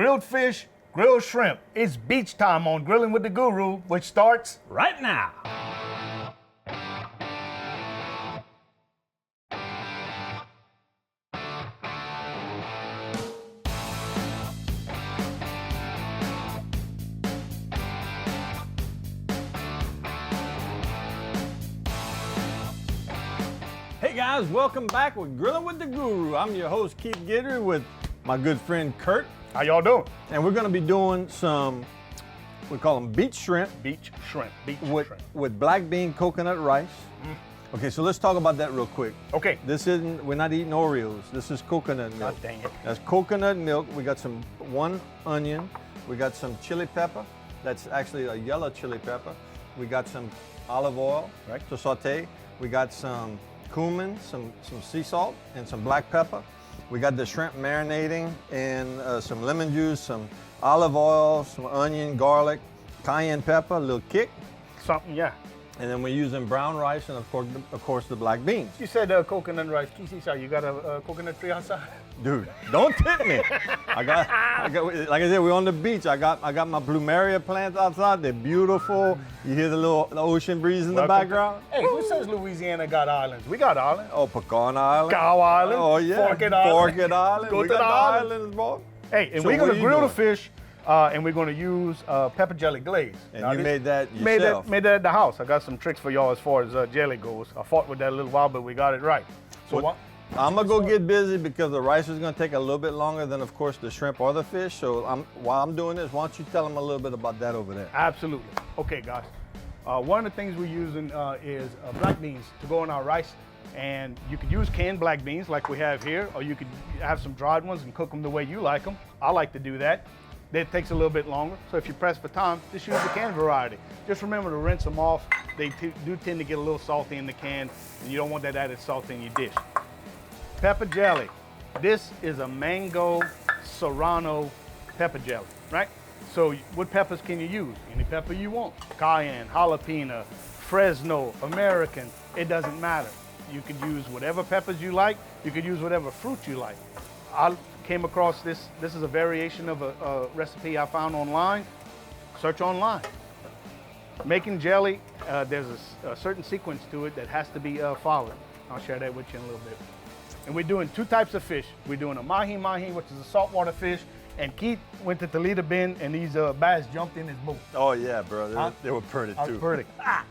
grilled fish, grilled shrimp. It's beach time on Grilling with the Guru, which starts right now. Hey guys, welcome back with Grilling with the Guru. I'm your host, Keith Guidry, with my good friend Kurt. How y'all doing? And we're gonna be doing some, we call them beach shrimp. Beach shrimp. With black bean coconut rice. Okay, so let's talk about that real quick. Okay. We're not eating Oreos. This is coconut milk. God dang it. That's coconut milk. We got one onion. We got some chili pepper. That's actually a yellow chili pepper. We got some olive oil, right, to saute. We got some cumin, some sea salt, and some black pepper. We got the shrimp marinating in some lemon juice, some olive oil, some onion, garlic, cayenne pepper, a little kick. Something, yeah. And then we're using brown rice and of course the black beans. You said coconut rice. Kisi, you got a coconut tree outside? Dude, don't tip me. I got, like I said, we're on the beach. I got my plumeria plants outside. They're beautiful. You hear the ocean breeze in the background. Hey, who says Louisiana got islands? We got islands. Oh, Pecan Island. Cow Island. Oh yeah. Forked Island. Forked Island. Go we to got the the islands, boy. Hey, and So we're gonna what are you grill the doing? fish, and we're gonna use pepper jelly glaze. And now you made that yourself. Made that at the house. I got some tricks for y'all as far as jelly goes. I fought with that a little while, but we got it right. So I'm gonna go get busy because the rice is gonna take a little bit longer than, of course, the shrimp or the fish. So while I'm doing this, why don't you tell them a little bit about that over there? Absolutely. Okay, guys. One of the things we're using is black beans to go in our rice. And you could use canned black beans like we have here, or you could have some dried ones and cook them the way you like them. I like to do that. That takes a little bit longer. So if you press for time, just use the canned variety. Just remember to rinse them off. They do tend to get a little salty in the can, and you don't want that added salt in your dish. Pepper jelly. This is a mango serrano pepper jelly, right? So what peppers can you use? Any pepper you want. Cayenne, jalapeno, Fresno, American, it doesn't matter. You could use whatever peppers you like. You could use whatever fruit you like. I came across this. This is a variation of a recipe I found online. Search online. Making jelly, there's a certain sequence to it that has to be followed. I'll share that with you in a little bit. And we're doing two types of fish. We're doing a mahi-mahi, which is a saltwater fish, and Keith went to Toledo Bend, and these bass jumped in his boat. Oh yeah, bro, they were pretty too. Pretty.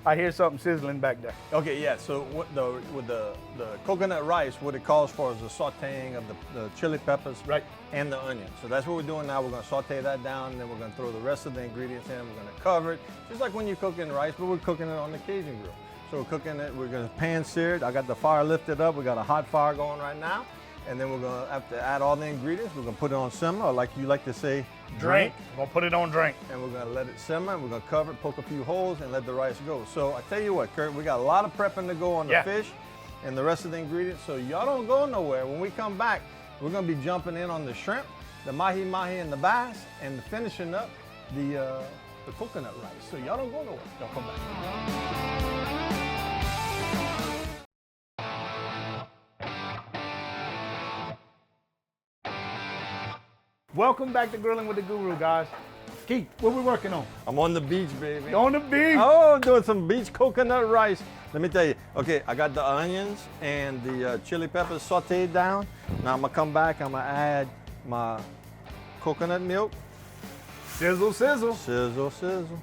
I hear something sizzling back there. Okay, yeah. So with the coconut rice, what it calls for is the sautéing of the chili peppers, right, and the onions. So that's what we're doing now. We're gonna saute that down, and then we're gonna throw the rest of the ingredients in. We're gonna cover it, just like when you're cooking rice, but we're cooking it on the Cajun grill. So we're cooking it. We're gonna pan sear it. I got the fire lifted up. We got a hot fire going right now. And then we're gonna have to add all the ingredients. We're gonna put it on simmer, or like you like to say, drink. We're gonna put it on drink. And we're gonna let it simmer, and we're gonna cover it, poke a few holes, and let the rice go. So I tell you what, Kurt, we got a lot of prepping to go on the fish and the rest of the ingredients, so y'all don't go nowhere. When we come back, we're gonna be jumping in on the shrimp, the mahi-mahi, and the bass, and finishing up the coconut rice. So y'all don't go nowhere. Y'all come back. Welcome back to Grilling with the Guru, guys. Keith, what we working on? I'm on the beach, baby. On the beach. Oh, I'm doing some beach coconut rice. Let me tell you, okay, I got the onions and the chili peppers sauteed down. Now I'm gonna come back, I'm gonna add my coconut milk. Sizzle, sizzle. Sizzle, sizzle.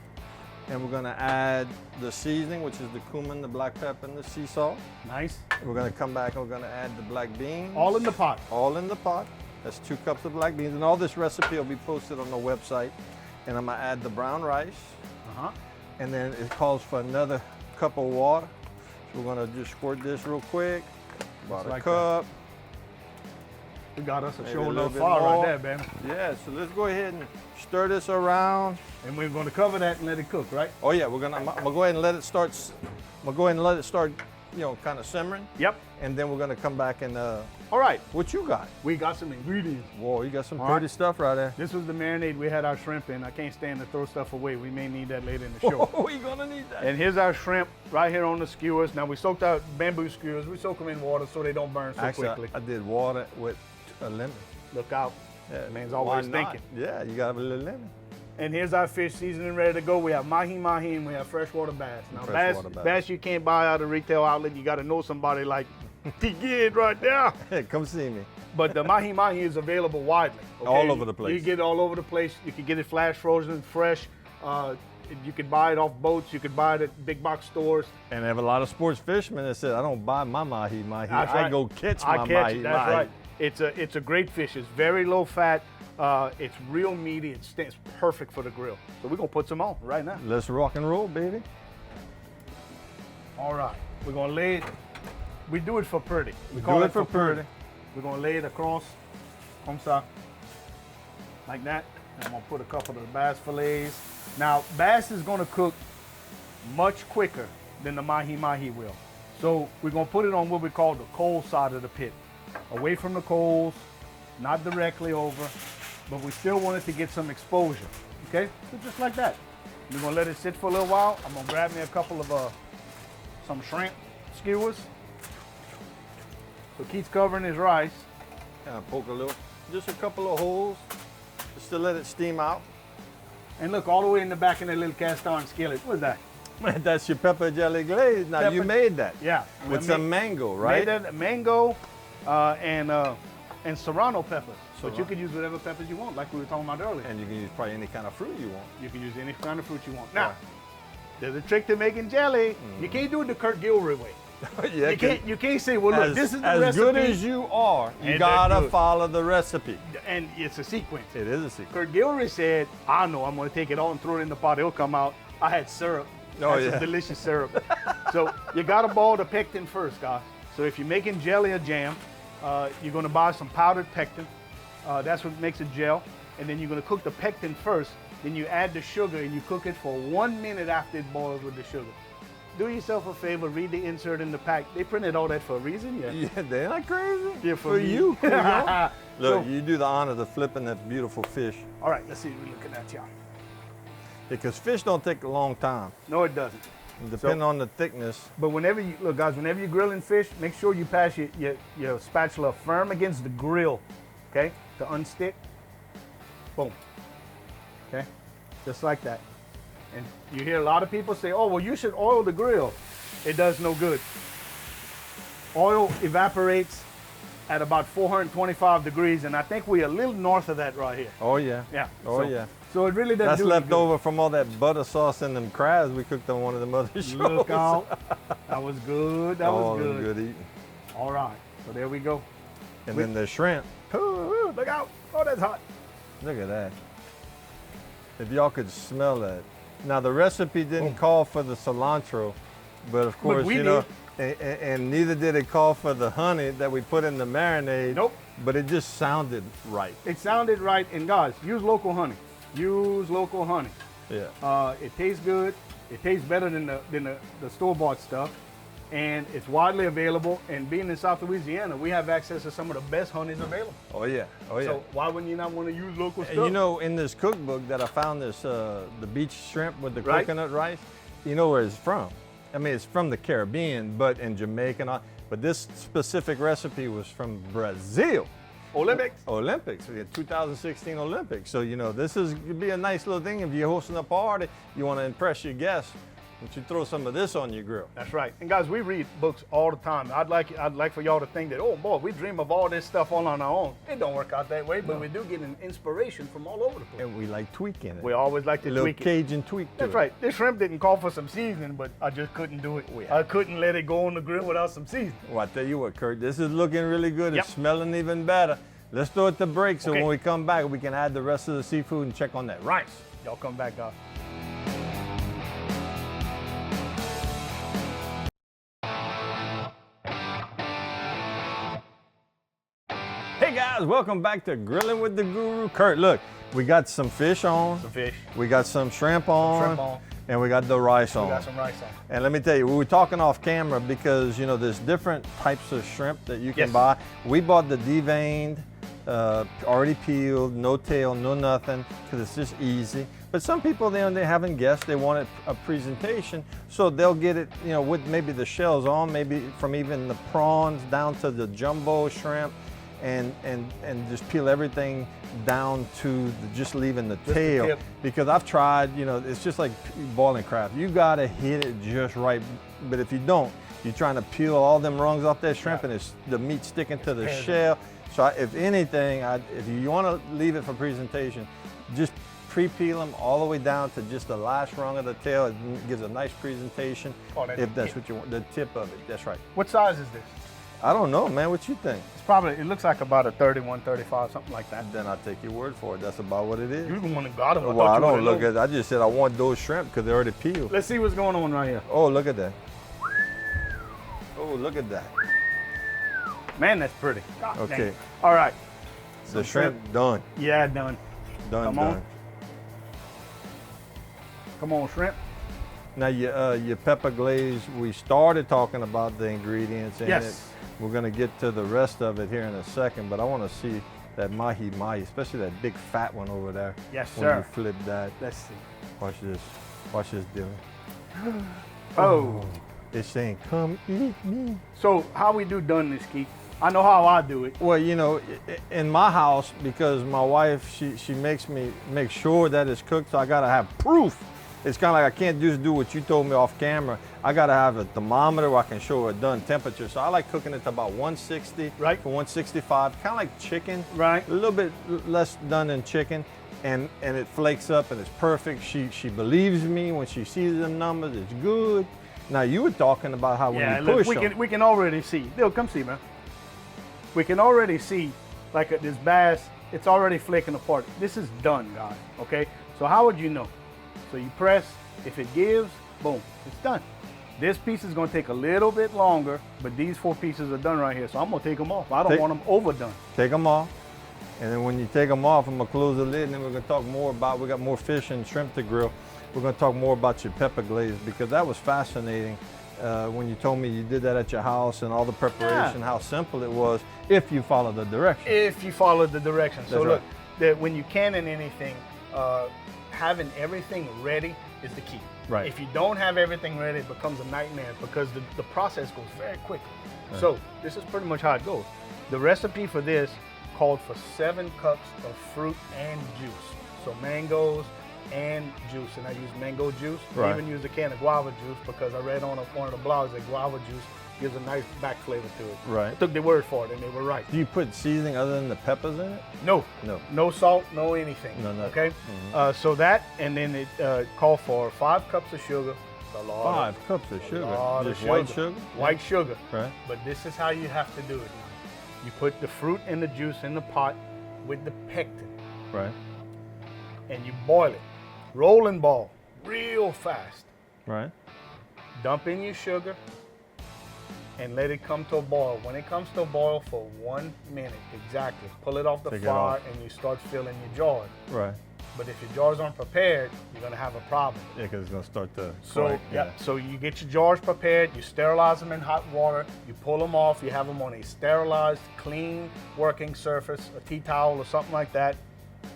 And we're gonna add the seasoning, which is the cumin, the black pepper, and the sea salt. Nice. We're gonna come back and we're gonna add the black beans. All in the pot. All in the pot. That's 2 cups of black beans. And all this recipe will be posted on the website. And I'm gonna add the brown rice. And then it calls for another cup of water. So we're gonna just squirt this real quick. About a cup. We got us a Maybe shoulder a of little fire bit right there, more. man. Yeah, so let's go ahead and stir this around. And we're gonna cover that and let it cook, right? Oh yeah, I'm gonna go ahead and let it start. I'm gonna go ahead and let it start, you know, kind of simmering. Yep. And then we're gonna come back and all right. What you got? We got some ingredients. Whoa, you got some pretty stuff right there. This was the marinade we had our shrimp in. I can't stand to throw stuff away. We may need that later in the show. Oh, we're gonna need that. And here's our shrimp right here on the skewers. Now we soaked our bamboo skewers. We soak them in water so they don't burn so quickly. I did water with a lemon. Look out. Yeah, Man's always why not? thinking. Yeah, you got a little lemon. And here's our fish seasoning ready to go. We have mahi-mahi and we have freshwater bass. Now, Freshwater bass you can't buy out of retail outlet. You got to know somebody like T-Gid right there. Hey, come see me. But the mahi-mahi is available widely. Okay? All over the place. You get it all over the place. You can get it flash frozen, fresh. You could buy it off boats. You could buy it at big box stores. And I have a lot of sports fishermen that said, I don't buy my mahi-mahi. That's I right. go catch I my catch mahi-mahi. it. That's right. It's a great fish. It's very low fat. It's real meaty. It's perfect for the grill. So we're gonna put some on right now. Let's rock and roll, baby. All right. We're gonna lay it. We do it for pretty. We Do call it for pretty. We're gonna lay it across, comme ça, like that. And I'm gonna put a couple of the bass fillets. Now, bass is gonna cook much quicker than the mahi-mahi will. So we're gonna put it on what we call the coal side of the pit. Away from the coals, not directly over, but we still want it to get some exposure, okay? So just like that. We're gonna let it sit for a little while. I'm gonna grab me a couple of some shrimp skewers. So Keith's covering his rice. Kind of poke a little, just a couple of holes, just to let it steam out. And look, all the way in the back in that little cast iron skillet. What's that? That's your pepper jelly glaze. Now you made that. Yeah. With some mango, right? Made that mango and serrano peppers. But you can use whatever peppers you want, like we were talking about earlier. And you can use probably any kind of fruit you want. You can use any kind of fruit you want. Now, there's a trick to making jelly. You can't do it the Kurt Gilroy way. Yeah, You can't say, well, look, this is the as recipe. good as you are, you Ain't that gotta good? follow the recipe. And it's a sequence. It is a secret. Kurt Gilroy said, I know, I'm going to take it all and throw it in the pot. It'll come out. I had syrup. Oh, That's yeah. some delicious syrup. So you got to boil the pectin first, guys. So if you're making jelly or jam, you're going to buy some powdered pectin. That's what makes it gel. And then you're going to cook the pectin first. Then you add the sugar and you cook it for 1 minute after it boils with the sugar. Do yourself a favor, read the insert in the pack. They printed all that for a reason, yeah. Yeah, they're not crazy. Yeah, for me. you. Coolio. Look, So- you do the honor of flipping that beautiful fish. All right, let's see what we're looking at, y'all. Because fish don't take a long time, No, it doesn't. depending on the thickness. But whenever you, look guys, whenever you're grilling fish, make sure you pass your spatula firm against the grill, okay? To unstick. Boom. Okay? Just like that. And you hear a lot of people say, oh, well, you should oil the grill. It does no good. Oil evaporates at about 425 degrees, and I think we're a little north of that right here. Oh yeah. Yeah. Oh so, yeah. So it really doesn't That's do any left good. over from all that butter sauce and them crabs we cooked on one of the other shows. Look out. That was good. That Oh, was it was good. good eating. All right. So there we go. And then the shrimp. Ooh, look out. Oh, that's hot. Look at that. If y'all could smell that. Now the recipe didn't call for the cilantro, but of course, we you know, and neither did it call for the honey that we put in the marinade. Nope. But it just sounded right. It sounded right. And guys, use local honey. Use local honey. Yeah. It tastes good. It tastes better than the store-bought stuff. And it's widely available. And being in South Louisiana, we have access to some of the best honeys available. Oh yeah. Oh yeah. So why wouldn't you not want to use local And stuff? you know, in this cookbook that I found, this the beach shrimp with the Right. coconut rice. You know where it's from? I mean, it's from the Caribbean, but in Jamaica and all. But this specific recipe was from Brazil. Olympics. Olympics, we had 2016 Olympics. So, you know, this is could be a nice little thing. If you're hosting a party, you want to impress your guests, but you throw some of this on your grill. That's right. And guys, we read books all the time. I'd like for y'all to think that, oh boy, we dream of all this stuff all on our own. It don't work out that way, but we do get an inspiration from all over the place. And we like tweaking it. We always like to a little tweak it. Cajun tweak to That's it. right. This shrimp didn't call for some seasoning, but I just couldn't do it. Yeah. I couldn't let it go on the grill without some seasoning. Well, I tell you what, Kurt, this is looking really good. Yep. It's smelling even better. Let's throw it to break so Okay. when we come back, we can add the rest of the seafood and check on that rice. Y'all come back, guys. Hey guys, welcome back to Grilling with the Guru. Kurt, look, we got some fish on, Some fish. we got some shrimp on, shrimp on. and we got the rice on. We got some rice on. And let me tell you, we were talking off camera because, you know, there's different types of shrimp that you can Yes. buy. We bought the deveined, already peeled, no tail, no nothing, because it's just easy. But some people, they haven't guessed, they want a presentation, so they'll get it, you know, with maybe the shells on, maybe from even the prawns down to the jumbo shrimp. and just peel everything down to just leaving the tail. tip. Because I've tried, you know, it's just like boiling crab. You gotta hit it just right. But if you don't, you're trying to peel all them rungs off that shrimp, and it's the meat sticking to the shell. So if anything, if you want to leave it for presentation, just pre-peel them all the way down to just the last rung of the tail. It gives a nice presentation. Oh, that's if that's what you want, the tip of it. That's right. What size is this? I don't know, man. What you think? It's probably, it looks like about a 31, 35, something like that. Then I'll take your word for it. That's about what it is. You the one that got them. Well, I don't look at. I just said I want those shrimp because they're already peeled. Let's see what's going on right here. Oh, look at that. Oh, look at that. Man, that's pretty. God Okay. dang. All right. The shrimp done. Yeah, done. Done. Come on. Come on, shrimp. Now your pepper glaze. We started talking about the ingredients in Yes. it. We're gonna get to the rest of it here in a second, but I want to see that mahi mahi, especially that big fat one over there. Yes, when sir. you flip that. Let's see. Watch this. Watch this, Dylan. Oh. It's saying, "Come eat me." So how we do done this, Keith? I know how I do it. Well, you know, in my house, because my wife, she makes me make sure that it's cooked, so I gotta have proof. It's kind of like I can't just do what you told me off camera. I gotta have a thermometer where I can show a done temperature. So I like cooking it to about 160 Right. to 165, kind of like chicken. Right. A little bit less done than chicken, and it flakes up and it's perfect. She believes me when she sees them numbers. It's good. Now you were talking about how when Yeah, you look, push we them. can already see. Bill, come see, man. We can already see, like this bass, it's already flaking apart. This is done, guys, okay? So how would you know? So you press, if it gives, boom, it's done. This piece is gonna take a little bit longer, but these 4 pieces are done right here. So I'm gonna take them off. I don't want them overdone. Take them off. And then when you take them off, I'm gonna close the lid and then we're gonna talk more about, we got more fish and shrimp to grill. We're gonna talk more about your pepper glaze because that was fascinating when you told me you did that at your house and all the preparation, how simple it was if you follow the directions. If you follow the directions. So That's look, right. when you cannon anything, having everything ready is the key. Right. If you don't have everything ready, it becomes a nightmare because the process goes very quickly. So this is pretty much how it goes. The recipe for this called for 7 cups of fruit and juice. So mangoes and juice, and I use mango juice. Right. I even use a can of guava juice because I read on one of the blogs that guava juice gives a nice back flavor to it. Right. I took their word for it, and they were right. Do you put seasoning other than the peppers in it? No. No. No salt, no anything. No, nothing. Okay? So that, and then it called for 5 cups of sugar. A lot 5 cups of sugar. lot of Just white sugar? White sugar. Right. But this is how you have to do it. You put the fruit and the juice in the pot with the pectin, Right. and you boil it. Roll and ball, real fast. Right. Dump in your sugar and let it come to a boil. When it comes to a boil for 1 minute, exactly, pull it off the Take it fire off. and you start filling your jars. Right. But if your jars aren't prepared, you're gonna have a problem. Yeah, because it's gonna start to. So crack, yeah, so you get your jars prepared, you sterilize them in hot water, you pull them off, you have them on a sterilized, clean working surface, a tea towel or something like that.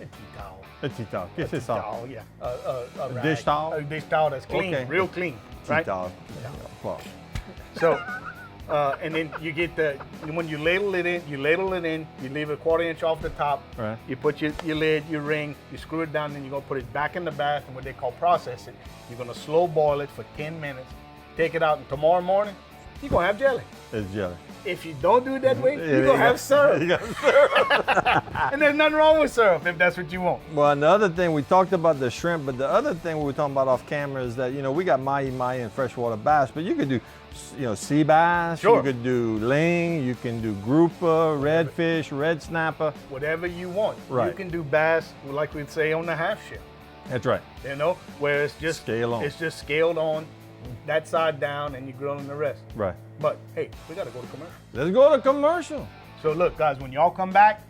A tea towel. A tea towel. Yes, Tea it's all. towel, yeah. A rag. dish towel? A dish towel that's clean, Okay. real clean, Tea right? towel. Well, So, and then you get when you ladle it in, you leave it 1/4 inch off the top. Right. You put your lid, your ring, you screw it down, then you're gonna put it back in the bath, and what they call process it. You're gonna slow boil it for 10 minutes, take it out, and tomorrow morning, you're gonna have jelly. it's jelly. If you don't do it that way, Yeah, you're gonna have syrup. You got syrup. And there's nothing wrong with syrup if that's what you want. Well, and the other thing, we talked about the shrimp, but the other thing we were talking about off camera is that, you know, we got mahi-mahi and freshwater bass, but you could do, you know, sea bass, Sure. you could do ling, you can do grouper, redfish, red snapper. Whatever you want. Right. You can do bass, like we'd say, on the half shell. That's right. You know, where it's just Scale on. It's just scaled on, that side down, and you're grilling the rest. Right. But hey, we gotta go to commercial. Let's go to commercial. So look, guys, when y'all come back,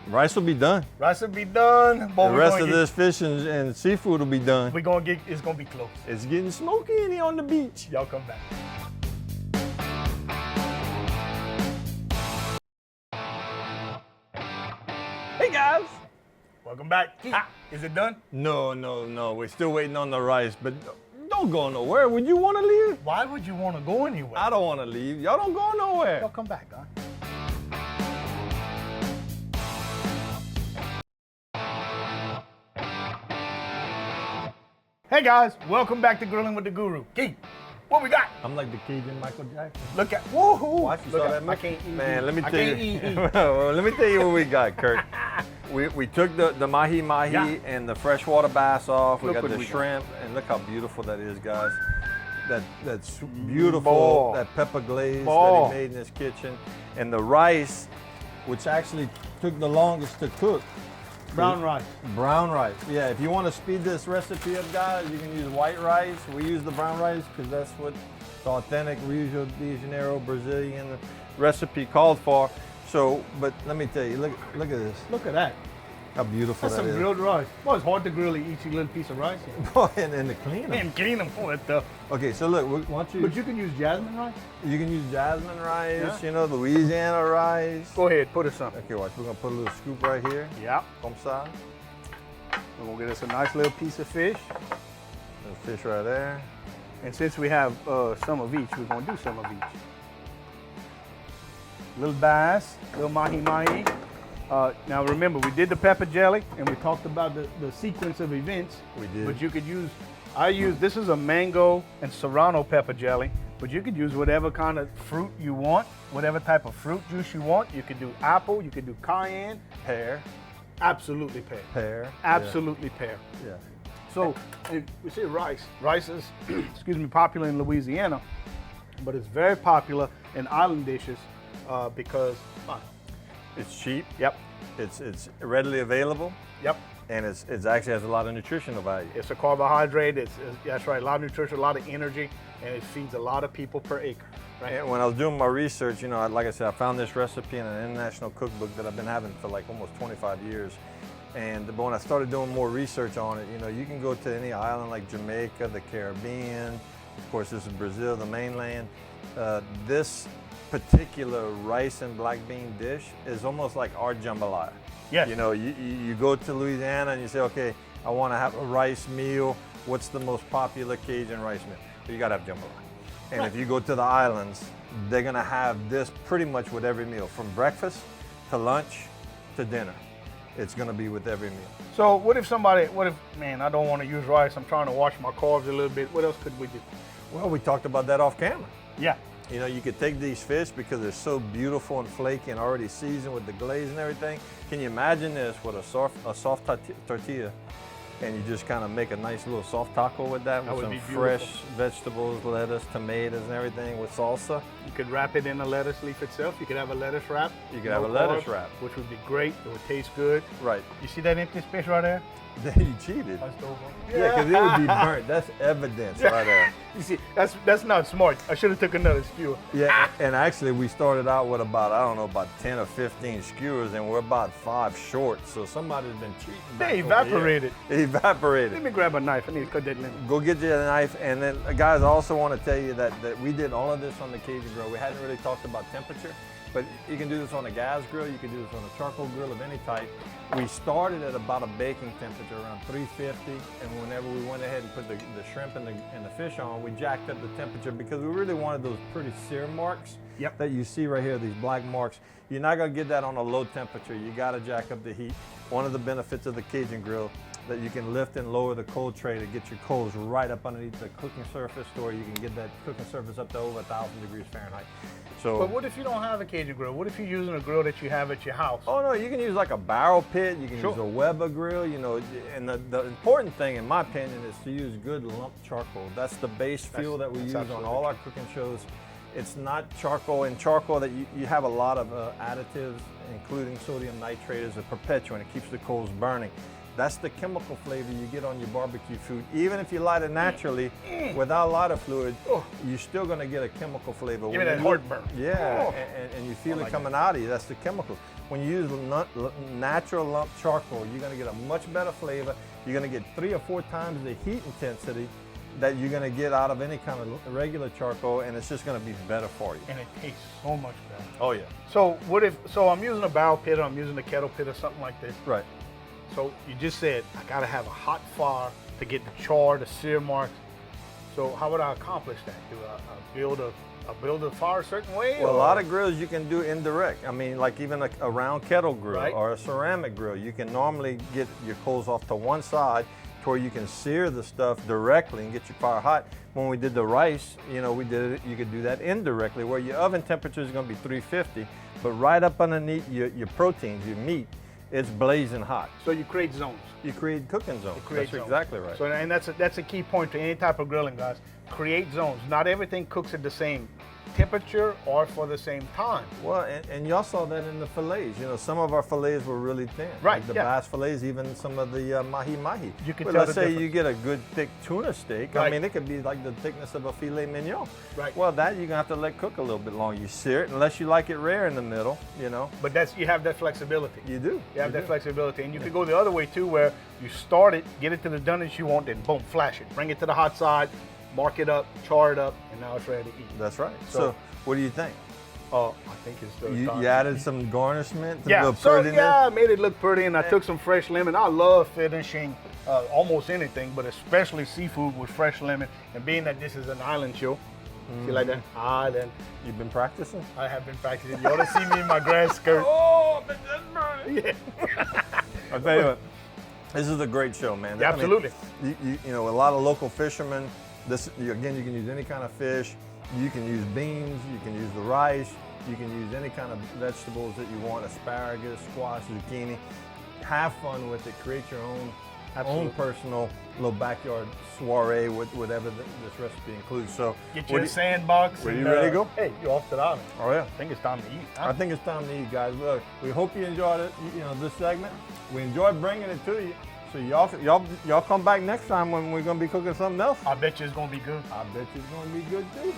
Rice will be done. rice will be done. Boy, The rest of this fish and seafood will be done. we're gonna get. It's gonna be close. It's getting smoky in here on the beach. Y'all come back. Hey guys. Welcome back. Keith, is it done? No. We're still waiting on the rice, but don't go nowhere. Would you want to leave? Why would you want to go anywhere? I don't want to leave. Y'all don't go nowhere. Y'all come back, huh? Hey guys, welcome back to Grilling with the Guru. Keith, what we got? I'm like the Cajun Michael Jackson. Look at, woohoo! Watch, you Look saw at, that I movie? can't eat. Man, let me I tell can't you. eat. Well, let me tell you what we got, Kurt. We took the mahi Yeah. and the freshwater bass off. We Look got what the we got. shrimp, and look how beautiful that is, guys. That's beautiful. Ball. That pepper glaze Ball. that he made in his kitchen, and the rice, which actually took the longest to cook. Brown rice. Brown rice. Yeah, if you want to speed this recipe up, guys, you can use white rice. We use the brown rice because that's what the authentic Rio de Janeiro Brazilian recipe called for. So, but let me tell you, look at this. Look at that. How beautiful That's that some is. grilled rice. Well, it's hard to grill each little piece of rice. and to clean them. And clean them for it though. Okay, so look, why don't But you can use jasmine rice. you can use jasmine rice, Yeah. you know, Louisiana rice. Go ahead, put us some. Okay, watch. We're gonna put a little scoop right here. Yeah. Comme ça. We're gonna get us a nice little piece of fish. Little fish right there. And since we have some of each, we're gonna do some of each. Little bass, little mahi-mahi. Now remember, we did the pepper jelly and we talked about the sequence of events. We did. But you could use, this is a mango and serrano pepper jelly, but you could use whatever kind of fruit you want, whatever type of fruit juice you want. You could do apple, you could do cayenne. Pear. Absolutely pear. Pear. Absolutely pear. Yeah. So we see rice. Rice is, excuse me, popular in Louisiana, but it's very popular in island dishes because, It's cheap. yep, It's readily available, yep. and it actually has a lot of nutritional value. It's a carbohydrate. That's right, a lot of nutrition, a lot of energy, and it feeds a lot of people per acre. Right. And when I was doing my research, you know, like I said, I found this recipe in an international cookbook that I've been having for like almost 25 years. But when I started doing more research on it, you know, you can go to any island like Jamaica, the Caribbean. Of course, this is Brazil, the mainland. This particular rice and black bean dish is almost like our jambalaya. Yes. You know, you go to Louisiana and you say, okay, I want to have a rice meal. What's the most popular Cajun rice meal? Well, you got to have jambalaya. And Right. if you go to the islands, they're going to have this pretty much with every meal, from breakfast to lunch to dinner. It's going to be with every meal. So what if, man, I don't want to use rice. I'm trying to wash my carbs a little bit. What else could we do? Well, we talked about that off camera. Yeah. You know, you could take these fish because they're so beautiful and flaky and already seasoned with the glaze and everything. Can you imagine this with a soft tortilla, and you just kind of make a nice little soft taco with that That with would some be fresh beautiful. vegetables, lettuce, tomatoes, and everything with salsa? You could wrap it in a lettuce leaf itself. You could have a lettuce wrap. You could have a lettuce carbs, wrap. which would be great. It would taste good. Right. You see that empty space right there? You cheated. Yeah, because it would be burnt. That's evidence right there. You see, that's not smart. I should have took another skewer. Yeah, and actually we started out with about, I don't know, about 10 or 15 skewers, and we're about 5 short. So somebody's been cheating. back They over here. evaporated. It evaporated. Let me grab a knife. I need to cut that lemon. Go get you a knife. And then, guys, I also want to tell you that we did all of this on the Cajun grill. We hadn't really talked about temperature, but you can do this on a gas grill. You can do this on a charcoal grill of any type. We started at about a baking temperature around 350, and whenever we went ahead and put the shrimp and the fish on, we jacked up the temperature because we really wanted those pretty sear marks Yep. that you see right here, these black marks. You're not going to get that on a low temperature. You got to jack up the heat. One of the benefits of the Cajun grill that you can lift and lower the coal tray to get your coals right up underneath the cooking surface, or you can get that cooking surface up to over 1,000 degrees Fahrenheit. So, But what if you don't have a Cajun grill? What if you're using a grill that you have at your house? oh no, you can use like a barrel pit, you can Sure. use a Weber grill, you know, and the important thing in my opinion is to use good lump charcoal. That's the base fuel that we that's use on absolutely all our cooking shows. It's not charcoal, and charcoal that you have a lot of additives, including sodium nitrate as a perpetuant. It keeps the coals burning. That's the chemical flavor you get on your barbecue food. Even if you light it naturally, without a lot of fluid, you're still gonna get a chemical flavor. Give me When that you- heartburn. Yeah, Oh. and you feel like it coming out of you. That's the chemicals. When you use natural lump charcoal, you're gonna get a much better flavor. You're gonna get 3 or 4 times the heat intensity that you're gonna get out of any kind of regular charcoal, and it's just gonna be better for you. And it tastes so much better. Oh yeah. So so I'm using a barrel pit, or I'm using a kettle pit or something like this. Right. So you just said I gotta have a hot fire to get the char, the sear marks. So how would I accomplish that? Do I build a fire a certain way? Well, a or- lot of grills you can do indirect. I mean, like even a round kettle grill Right. or a ceramic grill, you can normally get your coals off to one side, to where you can sear the stuff directly and get your fire hot. When we did the rice, you know, we did it, you could do that indirectly, where your oven temperature is going to be 350, but right up underneath your proteins, your meat, it's blazing hot. So you create zones. You create cooking zones. Create That's zones. exactly right. So, and that's a key point to any type of grilling, guys. Create zones. Not everything cooks at the same temperature or for the same time. Well, and y'all saw that in the fillets. You know, some of our fillets were really thin. Right, Like the yeah. bass fillets, even some of the mahi-mahi. You can But tell let's the say difference. you get a good thick tuna steak. I Right. mean, it could be like the thickness of a filet mignon. Right. Well, that you're going to have to let cook a little bit longer. You sear it, unless you like it rare in the middle, you know. But you have that flexibility. You do. You have that do. flexibility. And you can go the other way too, where you start it, get it to the doneness you want, then boom, flash it. Bring it to the hot side, mark it up, char it up, and now it's ready to eat. That's right. So- So what do you think? I think it's the You added some garnishment to Yeah, the so prettiness? yeah, I made it look pretty, and I took some fresh lemon. I love finishing almost anything, but especially seafood with fresh lemon. And being that this is an island show, see like that island, You've been practicing? I have been practicing. You ought to see me in my grass skirt. Oh, but that's burning. Yeah. I'll tell you what, this is a great show, man. Yeah, absolutely. You know, a lot of local fishermen, again, you can use any kind of fish. You can use beans, you can use the rice, you can use any kind of vegetables that you want, asparagus, squash, zucchini. Have fun with it, create your own Absolutely. personal little backyard soiree with whatever this recipe includes. So, Get what your do you- sandbox. Were and, you ready to go? Hey, you're off to the island. Oh yeah. I think it's time to eat. Huh? I think it's time to eat, guys. Look, we hope you enjoyed it. You know, this segment. We enjoyed bringing it to you. So y'all come back next time when we're gonna be cooking something else. I bet you it's gonna be good. I bet you it's gonna be good too.